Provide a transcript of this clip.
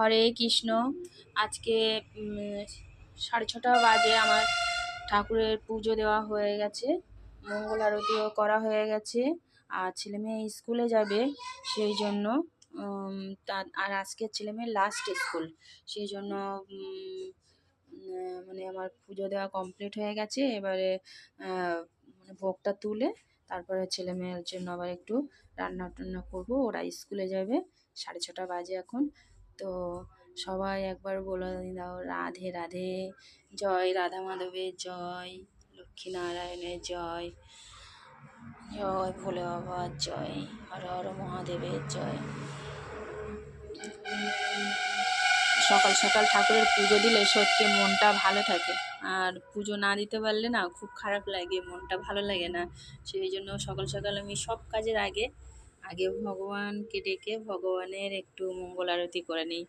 হরে কৃষ্ণ। আজকে 6:30 বাজে আমার ঠাকুরের পুজো দেওয়া হয়ে গেছে, মঙ্গল আরতিও করা হয়ে গেছে। আর ছেলেমেয়ে স্কুলে যাবে সেই জন্য আর আজকে ছেলেমেয়ের লাস্ট স্কুল, সেই জন্য মানে আমার পুজো দেওয়া কমপ্লিট হয়ে গেছে। এবারে মানে ভোগটা তুলে তারপরে ছেলেমেয়ের জন্য আবার একটু রান্না টান্না করবো, ওরা স্কুলে যাবে। 6:30 বাজে এখন। তো সবাই একবার বলে দাও রাধে রাধে। জয় রাধা মাধবের জয়, লক্ষ্মীনারায়ণের জয়, জয় ভোলে বাবার জয়, হর হর মহাদেবের জয়। সকাল সকাল ঠাকুরের পুজো দিলে সত্যি মনটা ভালো থাকে, আর পুজো না দিতে পারলে না খুব খারাপ লাগে, মনটা ভালো লাগে না। সেই জন্য সকাল সকাল আমি সব কাজের আগে আগে ভগবানকে ডেকে ভগবানের একটু মঙ্গল আরতি করে নিই।